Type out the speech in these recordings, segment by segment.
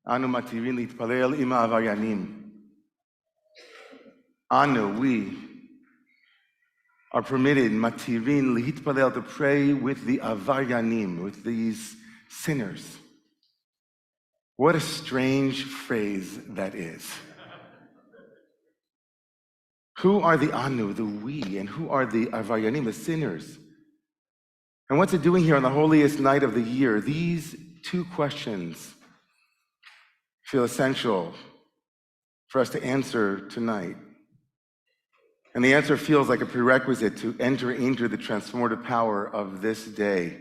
Anu matirin litpalel im ha'avayanim. Anu, we are permitted, matirin lihitpalel, to pray with the avayanim, with these sinners. What a strange phrase that is. Who are the anu, the we, and who are the avayanim, the sinners? And what's it doing here on the holiest night of the year? These two questions feel essential for us to answer tonight. And the answer feels like a prerequisite to enter into the transformative power of this day.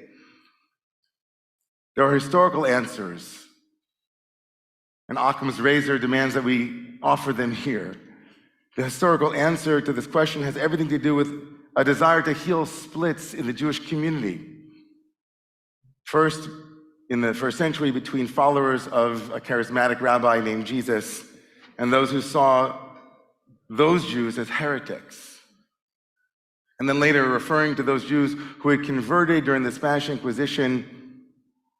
There are historical answers, and Occam's razor demands that we offer them here. The historical answer to this question has everything to do with a desire to heal splits in the Jewish community. First, in the first century, between followers of a charismatic rabbi named Jesus and those who saw those Jews as heretics. And then later, referring to those Jews who had converted during the Spanish Inquisition,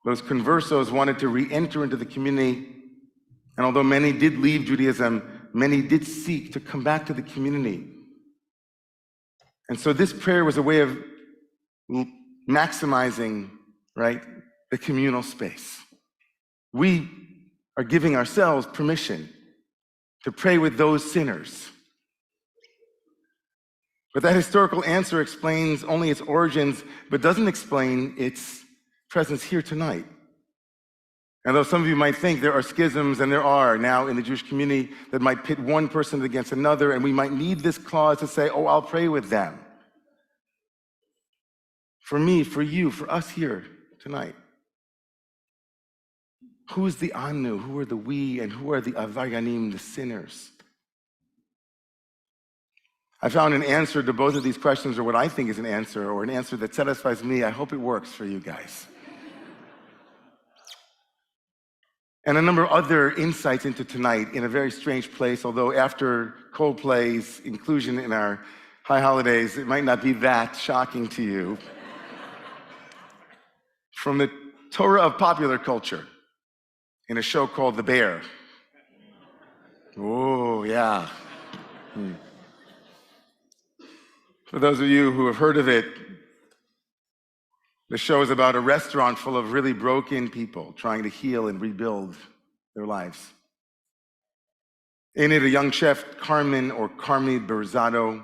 those conversos wanted to re-enter into the community. And although many did leave Judaism, many did seek to come back to the community. And so this prayer was a way of maximizing, right, the communal space. We are giving ourselves permission to pray with those sinners. But that historical answer explains only its origins, but doesn't explain its presence here tonight. And though some of you might think there are schisms, and there are now in the Jewish community, that might pit one person against another, and we might need this clause to say, oh, I'll pray with them. For me, for you, for us here tonight. Who is the anu? Who are the we? And who are the avayanim, the sinners? I found an answer to both of these questions, or what I think is an answer, or an answer that satisfies me. I hope it works for you guys. And a number of other insights into tonight in a very strange place, although after Coldplay's inclusion in our high holidays, it might not be that shocking to you. From the Torah of popular culture, in a show called The Bear. Oh, yeah. For those of you who have heard of it, the show is about a restaurant full of really broken people trying to heal and rebuild their lives. In it, a young chef, Carmen Berzatto,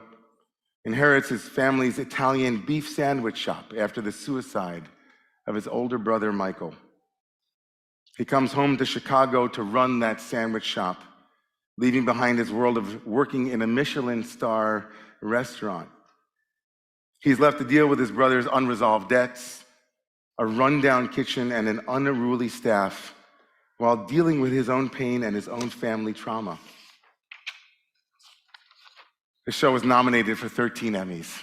inherits his family's Italian beef sandwich shop after the suicide of his older brother, Michael. He comes home to Chicago to run that sandwich shop, leaving behind his world of working in a Michelin star restaurant. He's left to deal with his brother's unresolved debts, a rundown kitchen, and an unruly staff, while dealing with his own pain and his own family trauma. The show was nominated for 13 Emmys.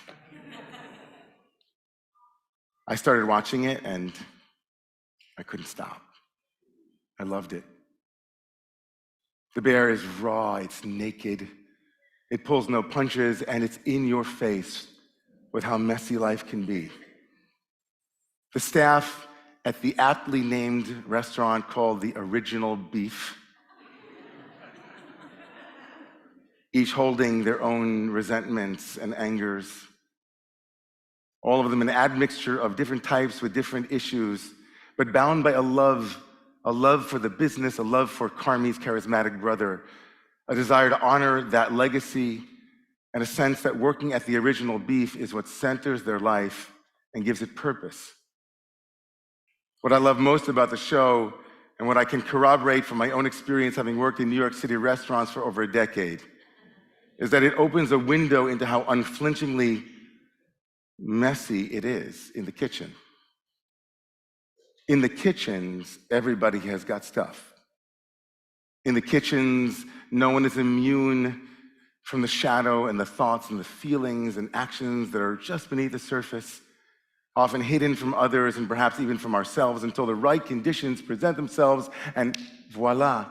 I started watching it and I couldn't stop. I loved it. The Bear is raw, it's naked, it pulls no punches, and it's in your face with how messy life can be. The staff at the aptly named restaurant called The Original Beef, each holding their own resentments and angers, all of them an admixture of different types with different issues, but bound by a love for the business, a love for Carmi's charismatic brother, a desire to honor that legacy, and a sense that working at The Original Beef is what centers their life and gives it purpose. What I love most about the show, and what I can corroborate from my own experience having worked in New York City restaurants for over a decade, is that it opens a window into how unflinchingly messy it is in the kitchen. In the kitchens, everybody has got stuff. In the kitchens, no one is immune from the shadow and the thoughts and the feelings and actions that are just beneath the surface, often hidden from others and perhaps even from ourselves, until the right conditions present themselves, and voila,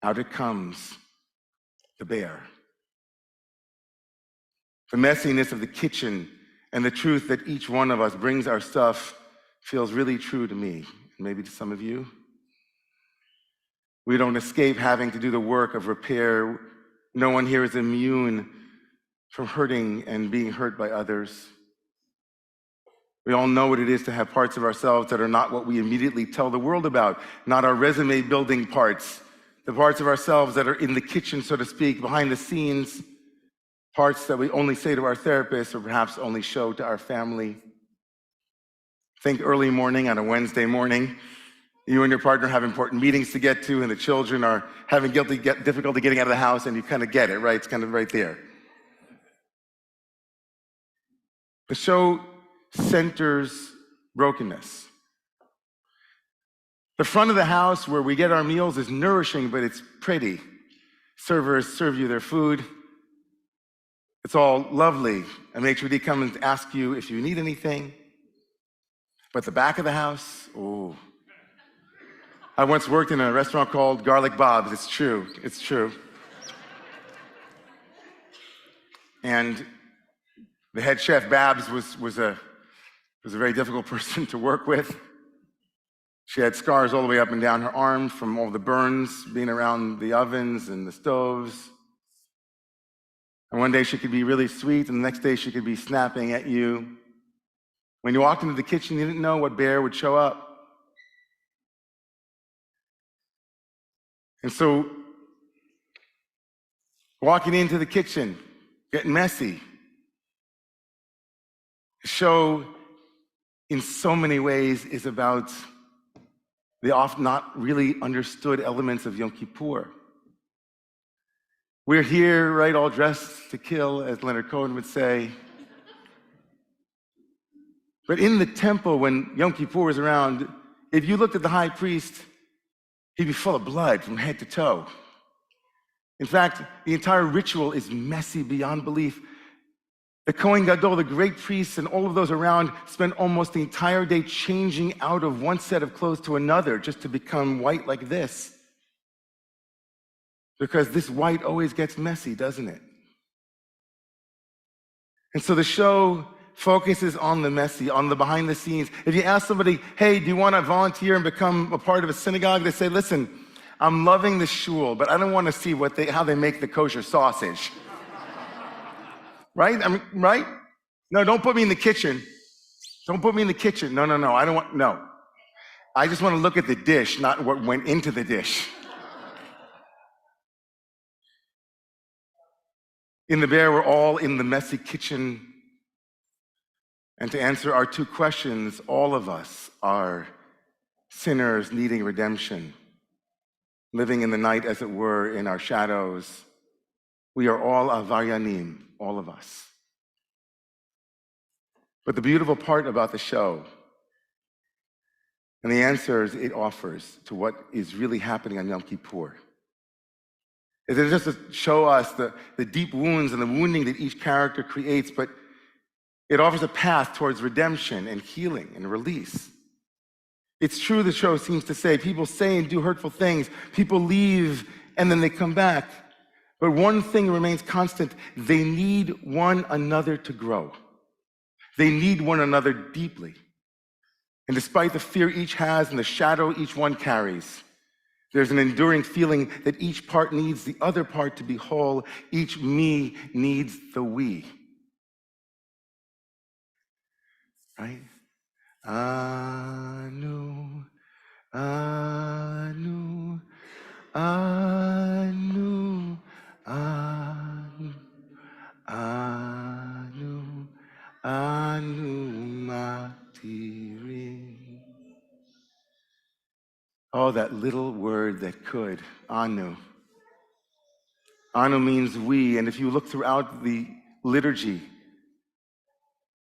out it comes, the bear. The messiness of the kitchen and the truth that each one of us brings our stuff feels really true to me, and maybe to some of you. We don't escape having to do the work of repair. No one here is immune from hurting and being hurt by others. We all know what it is to have parts of ourselves that are not what we immediately tell the world about, not our resume building parts, the parts of ourselves that are in the kitchen, so to speak, behind the scenes, parts that we only say to our therapist or perhaps only show to our family. Think early morning on a Wednesday morning. You and your partner have important meetings to get to, and the children are having difficulty getting out of the house, and you kind of get it, right? It's kind of right there. The show centers brokenness. The front of the house where we get our meals is nourishing, but it's pretty. Servers serve you their food. It's all lovely. A maitre d' comes and asks you if you need anything. But the back of the house, ooh. I once worked in a restaurant called Garlic Bob's. It's true. It's true. And the head chef, Babs, was a very difficult person to work with. She had scars all the way up and down her arms from all the burns being around the ovens and the stoves. And one day she could be really sweet, and the next day she could be snapping at you. When you walked into the kitchen, you didn't know what bear would show up. And so, walking into the kitchen, getting messy, the show, in so many ways, is about the often not really understood elements of Yom Kippur. We're here, right, all dressed to kill, as Leonard Cohen would say. But in the temple, when Yom Kippur was around, if you looked at the high priest, he'd be full of blood from head to toe. In fact, the entire ritual is messy beyond belief. The Kohen Gadol, the great priests, and all of those around spend almost the entire day changing out of one set of clothes to another just to become white like this. Because this white always gets messy, doesn't it? And so the show focuses on the messy, on the behind the scenes. If you ask somebody, hey, do you want to volunteer and become a part of a synagogue? They say, listen, I'm loving the shul, but I don't want to see how they make the kosher sausage. Right? I mean, right? No, don't put me in the kitchen. Don't put me in the kitchen. No, I don't want, no. I just want to look at the dish, not what went into the dish. In the Bear, we're all in the messy kitchen. And to answer our two questions, all of us are sinners needing redemption, living in the night, as it were, in our shadows. We are all avaryanim, all of us. But the beautiful part about the show and the answers it offers to what is really happening on Yom Kippur is it just to show us the deep wounds and the wounding that each character creates, but it offers a path towards redemption and healing and release. It's true, the show seems to say, people say and do hurtful things, people leave and then they come back. But one thing remains constant: they need one another to grow. They need one another deeply. And despite the fear each has and the shadow each one carries, there's an enduring feeling that each part needs the other part to be whole. Each me needs the we. Right? Anu, anu, anu, anu, anu, anu matirin. Oh, that little word that could, anu. Anu means we, and if you look throughout the liturgy,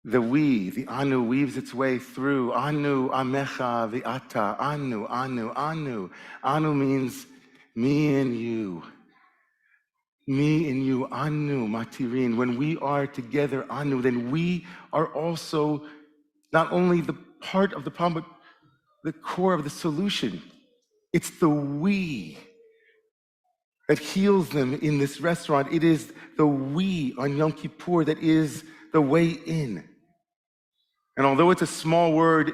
the we, the anu, weaves its way through. Anu, amecha, vi'ata, anu, anu, anu. Anu means me and you. Me and you, anu, matirin. When we are together, anu, then we are also not only the part of the problem, but the core of the solution. It's the we that heals them in this restaurant. It is the we on Yom Kippur that is the way in. And although it's a small word,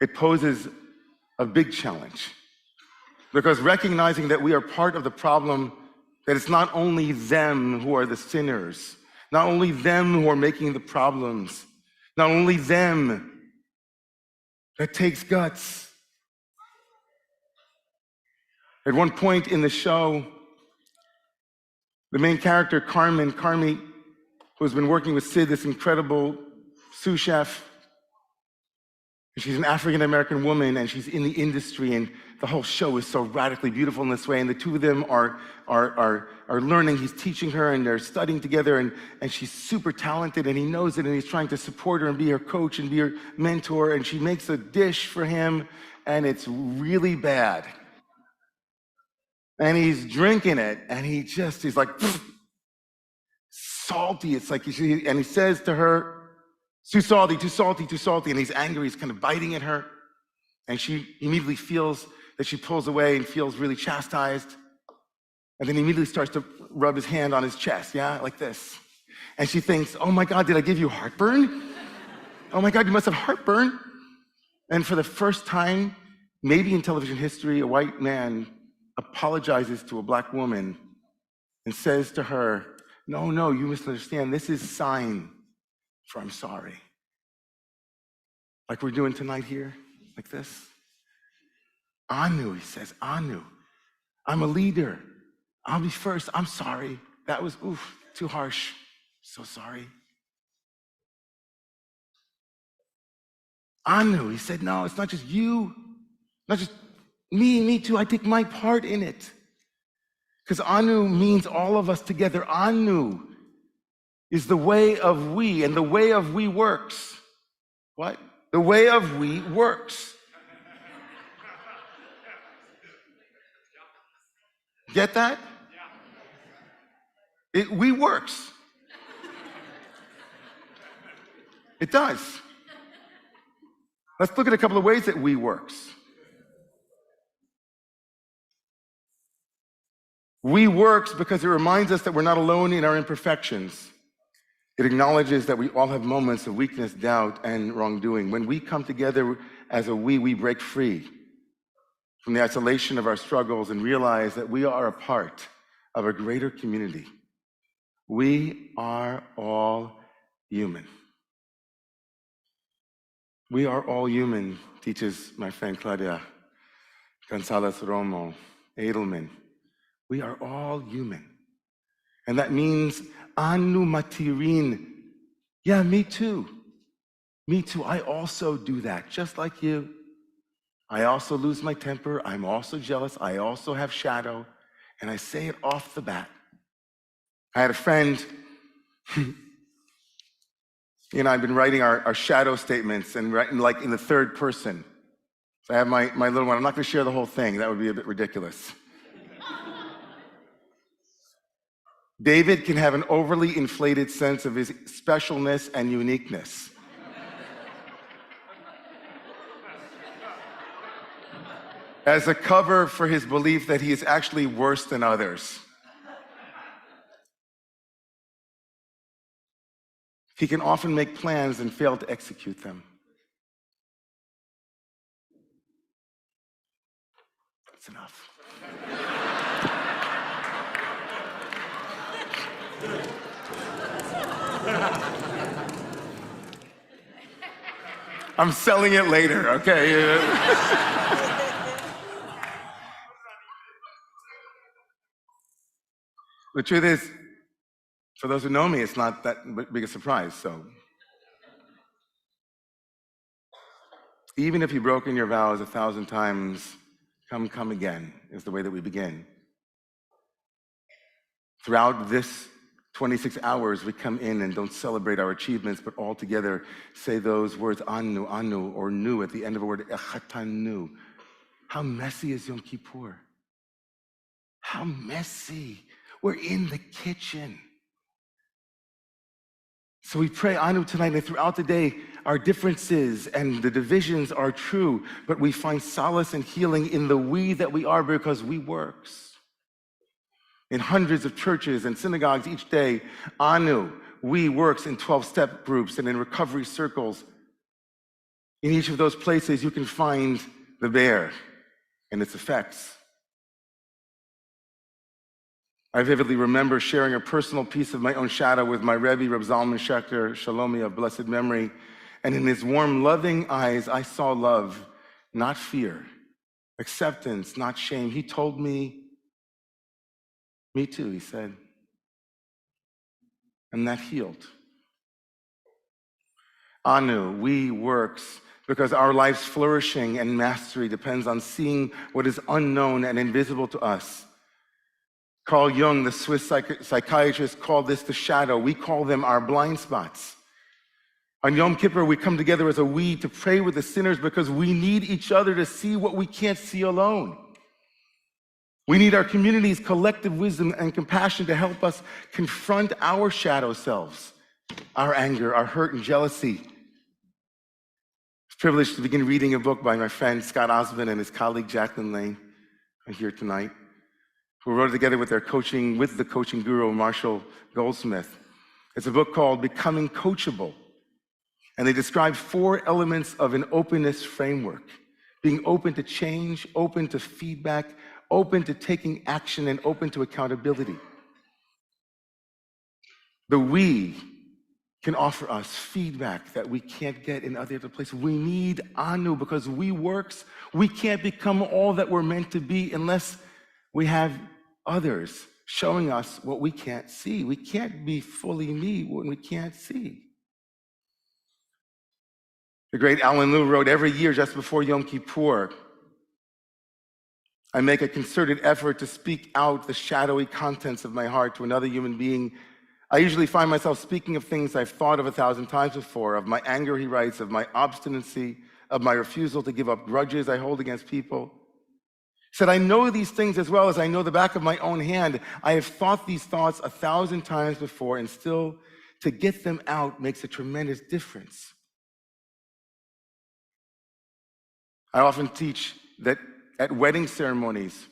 it poses a big challenge. Because recognizing that we are part of the problem, that it's not only them who are the sinners, not only them who are making the problems, not only them, that takes guts. At one point in the show, the main character, Carmi, who's been working with Sid, this incredible sous chef, she's an African-American woman, and she's in the industry, and the whole show is so radically beautiful in this way, and the two of them are learning. He's teaching her, and they're studying together, and she's super talented, and he knows it, and he's trying to support her and be her coach and be her mentor, and she makes a dish for him, and it's really bad. And he's drinking it, and he's like, salty. It's like, and he says to her, too salty, too salty, too salty. And he's angry, he's kind of biting at her. And she immediately feels that she pulls away and feels really chastised. And then he immediately starts to rub his hand on his chest, yeah, like this. And she thinks, oh my God, did I give you heartburn? Oh my God, you must have heartburn. And for the first time, maybe in television history, a white man apologizes to a black woman and says to her, no, you misunderstand. This is sign for I'm sorry. Like we're doing tonight here, like this. Anu, he says, Anu, I'm a leader. I'll be first. I'm sorry. That was, too harsh. So sorry. Anu, he said, no, it's not just you, not just me too. I take my part in it. Because Anu means all of us together. Anu is the way of we, and the way of we works. What? The way of we works. Get that? We works. It does. Let's look at a couple of ways that we works. We works because it reminds us that we're not alone in our imperfections. It acknowledges that we all have moments of weakness, doubt, and wrongdoing. When we come together as a we break free from the isolation of our struggles and realize that we are a part of a greater community. We are all human. We are all human, teaches my friend Claudia Gonzalez Romo, Edelman. We are all human. And that means anu matirin. Yeah, me too. Me too. I also do that, just like you. I also lose my temper. I'm also jealous. I also have shadow. And I say it off the bat. I had a friend, I've been writing our shadow statements and writing like in the third person. So I have my little one. I'm not going to share the whole thing. That would be a bit ridiculous. David can have an overly inflated sense of his specialness and uniqueness. As a cover for his belief that he is actually worse than others. He can often make plans and fail to execute them. That's enough. I'm selling it later, okay? The truth is, for those who know me, it's not that big a surprise, so. Even if you've broken your vows 1,000 times, come again, is the way that we begin. Throughout this 26 hours, we come in and don't celebrate our achievements, but all together say those words, anu, anu, or nu at the end of a word, echatanu. How messy is Yom Kippur? How messy. We're in the kitchen. So we pray anu tonight, and throughout the day, our differences and the divisions are true, but we find solace and healing in the we that we are because we works. In hundreds of churches and synagogues each day, anu, we works in 12-step groups and in recovery circles. In each of those places, you can find the bear and its effects. I vividly remember sharing a personal piece of my own shadow with my Rabbi, Reb Zalman Schachter Shalomi of blessed memory, and in his warm, loving eyes, I saw love, not fear, acceptance, not shame. He told me too, he said, and that healed. Anu, we works, because our life's flourishing and mastery depends on seeing what is unknown and invisible to us. Carl Jung, the Swiss psychiatrist, called this the shadow. We call them our blind spots. On Yom Kippur, we come together as a we to pray with the sinners because we need each other to see what we can't see alone. We need our community's collective wisdom and compassion to help us confront our shadow selves, our anger, our hurt and jealousy. I was privileged to begin reading a book by my friend Scott Osmond and his colleague Jacqueline Lane here tonight, who wrote it together with the coaching guru Marshall Goldsmith. It's a book called Becoming Coachable. And they describe 4 elements of an openness framework: being open to change, open to feedback, open to taking action, and open to accountability. The we can offer us feedback that we can't get in other places. We need Anu because we works. We can't become all that we're meant to be unless we have others showing us what we can't see. We can't be fully me when we can't see. The great Alan Liu wrote, every year just before Yom Kippur, I make a concerted effort to speak out the shadowy contents of my heart to another human being. I usually find myself speaking of things I've thought of 1,000 times before, of my anger, he writes, of my obstinacy, of my refusal to give up grudges I hold against people. He said, I know these things as well as I know the back of my own hand. I have thought these thoughts 1,000 times before, and still to get them out makes a tremendous difference. I often teach that at wedding ceremonies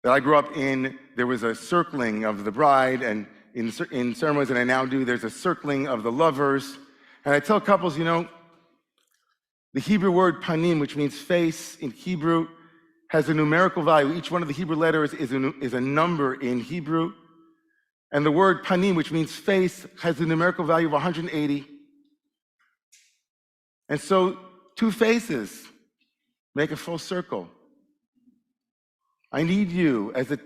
that I grew up in, there was a circling of the bride, and in ceremonies that I now do, there's a circling of the lovers. And I tell couples, the Hebrew word panim, which means face in Hebrew, has a numerical value. Each one of the Hebrew letters is a number in Hebrew. And the word panim, which means face, has a numerical value of 180. And so 2 faces make a full circle. I need you, as the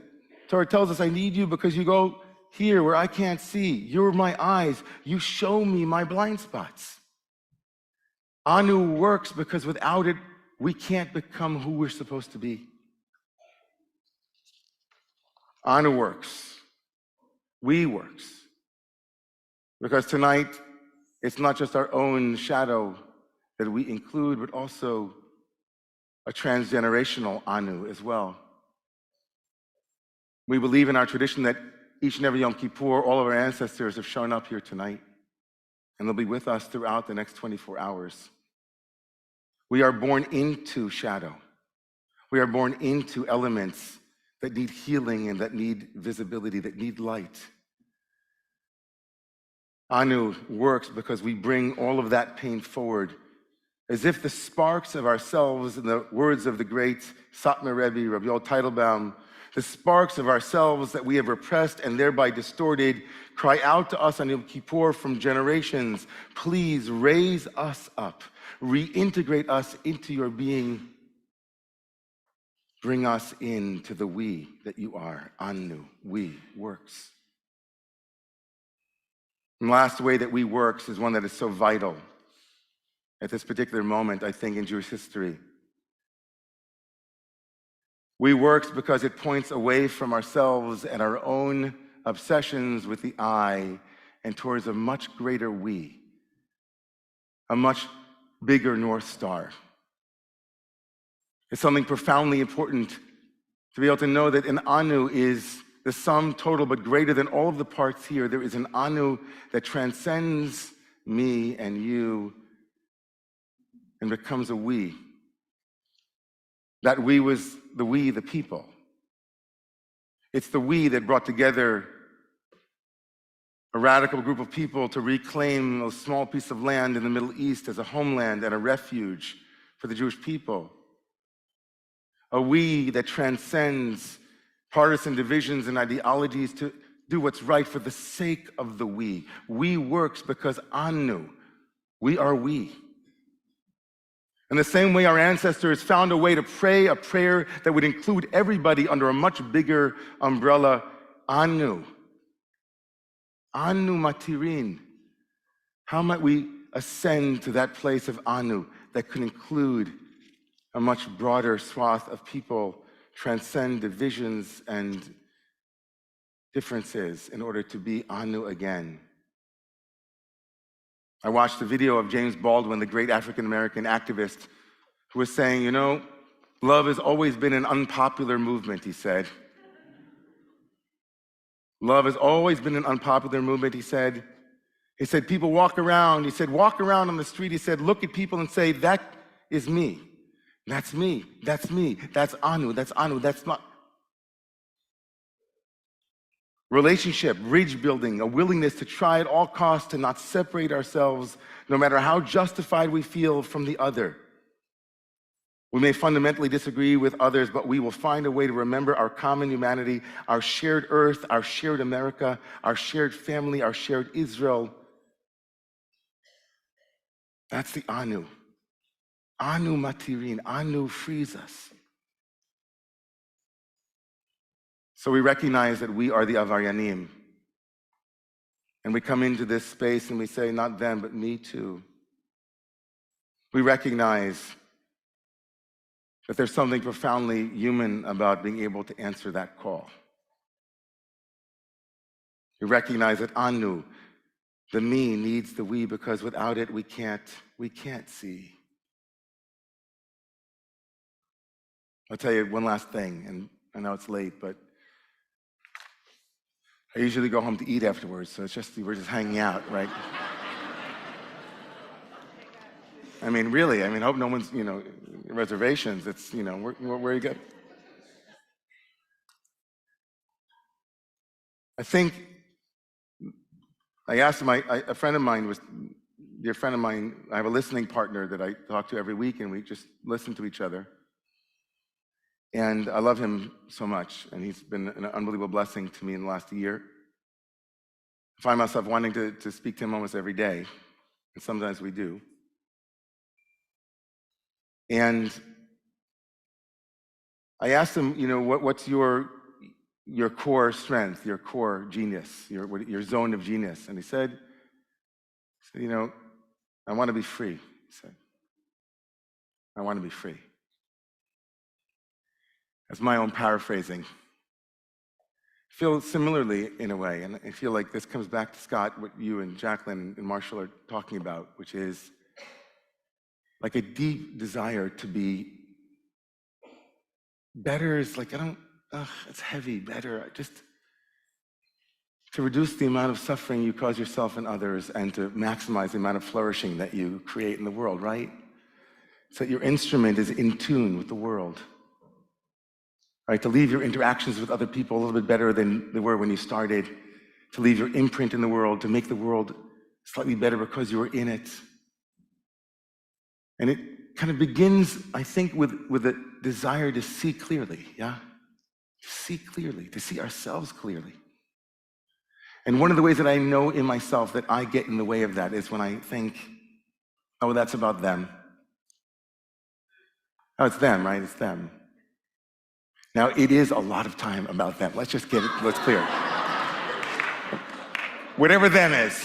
Torah tells us, I need you because you go here where I can't see. You're my eyes. You show me my blind spots. Anu works because without it, we can't become who we're supposed to be. Anu works. We works. Because tonight, it's not just our own shadow that we include, but also a transgenerational Anu as well. We believe in our tradition that each and every Yom Kippur, all of our ancestors have shown up here tonight, and they'll be with us throughout the next 24 hours. We are born into shadow. We are born into elements that need healing and that need visibility, that need light. Anu works because we bring all of that pain forward, as if the sparks of ourselves, in the words of the great Satmar Rebbe, Rabbi Teitelbaum, the sparks of ourselves that we have repressed and thereby distorted, cry out to us on Yom Kippur from generations, please raise us up, reintegrate us into your being, bring us into the we that you are. Anu, we, works. And the last way that we works is one that is so vital at this particular moment, I think, in Jewish history. We works because it points away from ourselves and our own obsessions with the I and towards a much greater we, a much bigger North Star. It's something profoundly important to be able to know that an Anu is the sum total, but greater than all of the parts here. There is an Anu that transcends me and you and becomes a we. That we was the people. It's the we that brought together a radical group of people to reclaim a small piece of land in the Middle East as a homeland and a refuge for the Jewish people. A we that transcends partisan divisions and ideologies to do what's right for the sake of the we. We works because anu, we are we. In the same way, our ancestors found a way to pray a prayer that would include everybody under a much bigger umbrella, anu. Anu matirin. How might we ascend to that place of anu that could include a much broader swath of people, transcend divisions and differences in order to be anu again? I watched a video of James Baldwin, the great African-American activist, who was saying, you know, love has always been an unpopular movement, he said. Love has always been an unpopular movement, he said. He said, people walk around, he said, walk around on the street, he said, look at people and say, that is me. That's me, that's me, that's anu, that's not. Relationship, bridge building, a willingness to try at all costs to not separate ourselves, no matter how justified we feel, from the other. We may fundamentally disagree with others, but we will find a way to remember our common humanity, our shared earth, our shared America, our shared family, our shared Israel. That's the anu. Anu matirin, anu frees us. So we recognize that we are the avaryanim. And we come into this space and we say, not them, but me too. We recognize that there's something profoundly human about being able to answer that call. We recognize that anu, the me, needs the we, because without it, we can't see. I'll tell you one last thing, and I know it's late, but I usually go home to eat afterwards, so we're just hanging out, right? I mean, really, I hope no one's, reservations. It's, where you go. I think, I asked him, a friend of mine dear friend of mine, I have a listening partner that I talk to every week, and we just listen to each other. And I love him so much, and he's been an unbelievable blessing to me in the last year. I find myself wanting to speak to him almost every day, and sometimes we do. And I asked him, what's your core strength, your core genius, your zone of genius? And he said, I want to be free, he said. I want to be free. That's my own paraphrasing. I feel similarly in a way, and I feel like this comes back to, Scott, what you and Jacqueline and Marshall are talking about, which is like a deep desire to be better. Is like, it's heavy, better. Just to reduce the amount of suffering you cause yourself and others, and to maximize the amount of flourishing that you create in the world, right? So that your instrument is in tune with the world. Right, to leave your interactions with other people a little bit better than they were when you started, to leave your imprint in the world, to make the world slightly better because you were in it. And it kind of begins, I think, with a desire to see clearly, yeah? To see clearly, to see ourselves clearly. And one of the ways that I know in myself that I get in the way of that is when I think, oh, that's about them. Oh, it's them, right? It's them. Now, it is a lot of time about them. Let's just let's clear it. Whatever them is.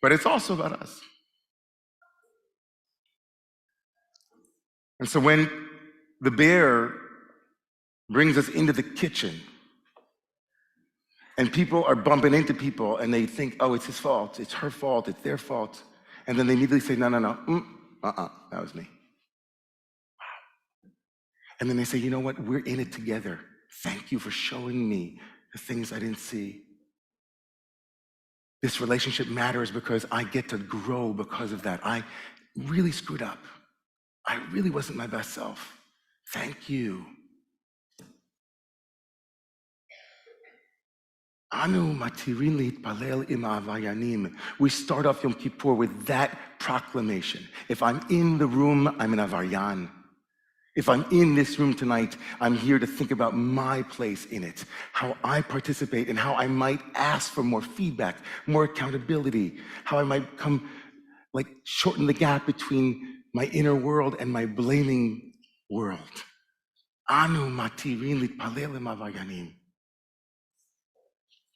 But it's also about us. And so when the bear brings us into the kitchen, and people are bumping into people, and they think, oh, it's his fault, it's her fault, it's their fault, and then they immediately say, no, that was me. And then they say, you know what, we're in it together. Thank you for showing me the things I didn't see. This relationship matters because I get to grow because of that. I really screwed up. I really wasn't my best self. Thank you. Anu matirin litpalel im avayanim. We start off Yom Kippur with that proclamation. If I'm in the room, I'm an avaryan. If I'm in this room tonight, I'm here to think about my place in it, how I participate, and how I might ask for more feedback, more accountability, how I might shorten the gap between my inner world and my blaming world. Anu matirin litpalel mavayanim.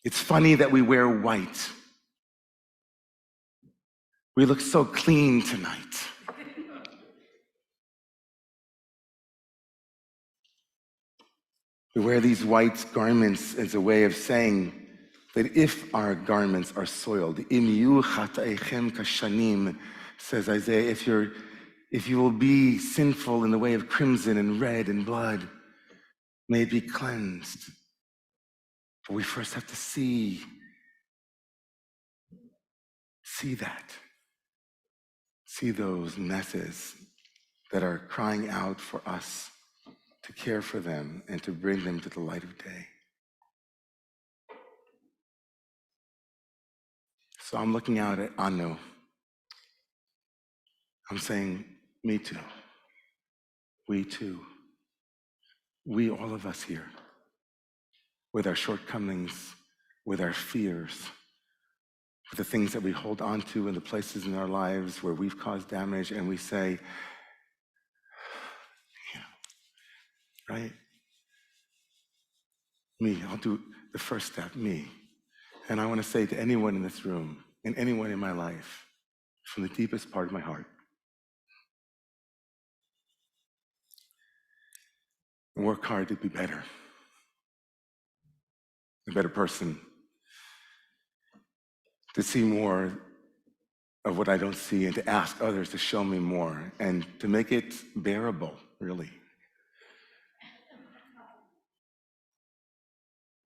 It's funny that we wear white. We look so clean tonight. We wear these white garments as a way of saying that if our garments are soiled, im yu chata'echem kashanim, says Isaiah, if you will be sinful in the way of crimson and red and blood, may it be cleansed. But we first have to see that. See those messes that are crying out for us to care for them and to bring them to the light of day. So I'm looking out at Anu. I'm saying, me too. We too. We, all of us here, with our shortcomings, with our fears, with the things that we hold on to in the places in our lives where we've caused damage, and we say, right? Me, I'll do the first step, me. And I want to say to anyone in this room, and anyone in my life, from the deepest part of my heart, work hard to be better, a better person, to see more of what I don't see, and to ask others to show me more, and to make it bearable, really.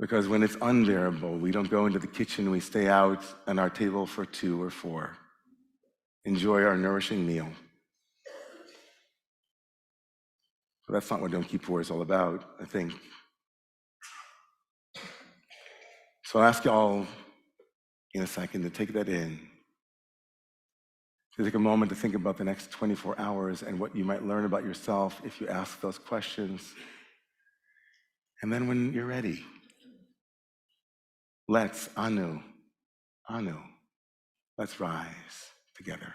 Because when it's unbearable, we don't go into the kitchen, we stay out on our table for 2 or 4, enjoy our nourishing meal. But that's not what Yom Kippur is all about, I think. So I'll ask you all in a second to take that in, to take a moment to think about the next 24 hours and what you might learn about yourself if you ask those questions. And then when you're ready, let's rise together.